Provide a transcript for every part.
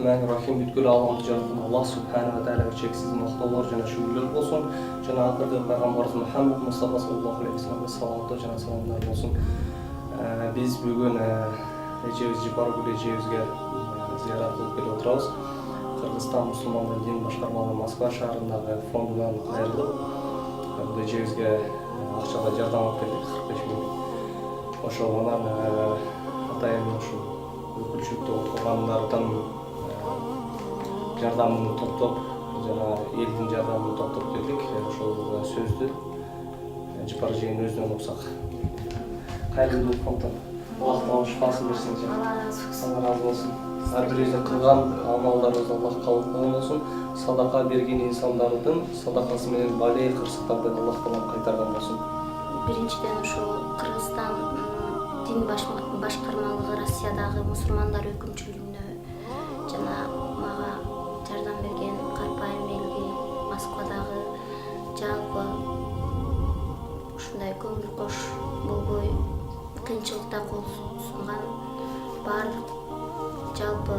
Bismillahirrahmanirrahim. Бүткүл аламды жаратқан Аллах Субхана ва Тааляга чексиз мактоолор жана шүгүрлөр болсун. Жана акыркы пайгамбарыбыз Мухаммад Мустафа саллаллаху алейхи вассаламга саламаттуу жана саламдар болсун. Биз бүгүн эжебиз Жипаргүл эжебизге зыярат кылып келип отурабыз. Кыргызстан мусулмандар дин башкармалыгы Москва шаарындагы фондунан кайрылып, бул эжебизге акчалай жардам алып келдик 45 миң. Ошо анан атайын ушу өкүлчүлүктө отургандардан жардамын топтоп, жана элдин жардамын топтоп келдик. Ошол сөздү Жипар эженин өзүнөн уксак. Кайрылуу фонддон Аллах шифасын берсин. Allah razı olsun. Ар бирибиздин кылган амалдарыбыз Аллах кабыл кылган болсун. Садака берген инсандардын садакасы менен балей кырсыктарды Аллах таала кайтарган болсун. Биринчиден ошо Кыргызстан дин башкармалыгы Россиядагы мусулмандар өкүмчүлүгүнө жана мага жардам берген Карпайым элге, Москвадагы жалпы ушундай көңүл кош болбой кыйынчылыкта кол сунган баардык жалпы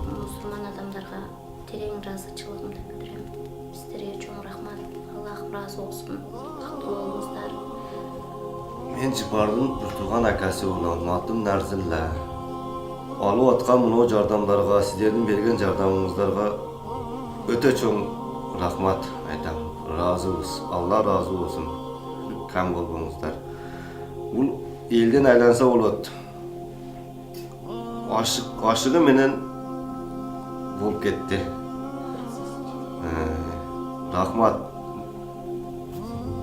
мусулман адамдарга терең ыраазычылыгымды билдирем. Сиздерге чоң рахмат. Аллах ыраазы болсун. Каттуу болуңуздар. Мен Жипардын бир тууган акасы болом. Атым Нарзилла. Алып аткан мынау жардамдарга, сиздердин берген жардамыңыздарга өтө чоң рахмат айтам. Ыраазыбыз. Алла ыраазы болсун. Кам болбоңуздар. Бул элден айланса болот. Ашыгы менен болуп кетти. Рахмат.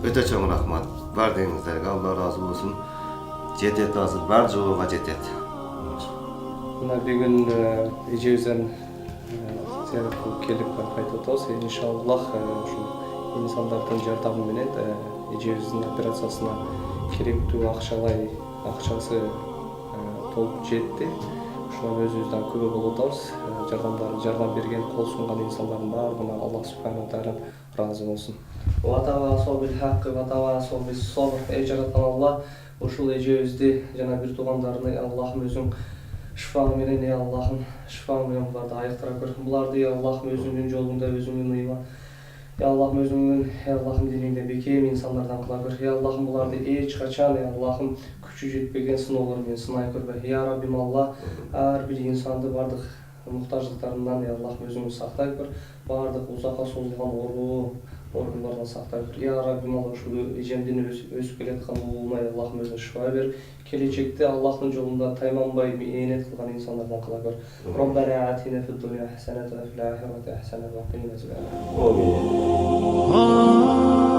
Өтө чоң рахмат. Бардыгыңыздарга Алла ыраазы болсун. Жетет азыр, бар жолуга жетет. Мына бүгүн эжебизден зыярат кылып келип кайтып атабыз. Иншаллах ушул инсандардын жардамы менен эжебиздин операциясына керектүү акчасы толуп жетти. Ошонун өзүбүздөн күбө болуп атабыз. Жардам берген, кол сунган инсандардын баарына Аллах Субхана ва Тааля ыраазы болсун. Эй жараткан Алла, ушул эжебизди жана бир туугандарыны Аллахым өзүң шифаң менен, Аллахым шифаң менен буларды айыктыра көр. Буларды Аллахым өзүңдүн жолуңда, өзүңдүн ыйма. Аллахым өзүңдүн Аллахым диниңде бекем инсандардан кыла көр. Аллахым буларды эч качан Аллахым күчү жетпеген сыноолор менен сынай көрбө. Я Раббим Алла, ар бир инсанды бардык муктаждыктарынан Аллахым өзүң сактай көр. Бардык узакка созулган оорулардан сактай көр. Я Раббим Алла, ушул эжемдин өсүп келаткан уулуна Аллахым өзүң шифа бер. Келечекте Аллахтын жолунда тайманбай мээнет кылган инсандардан кыла көр. Роббана атина фид дунья хасанatan ва фил ахирати хасанatan ва қина азабан нар.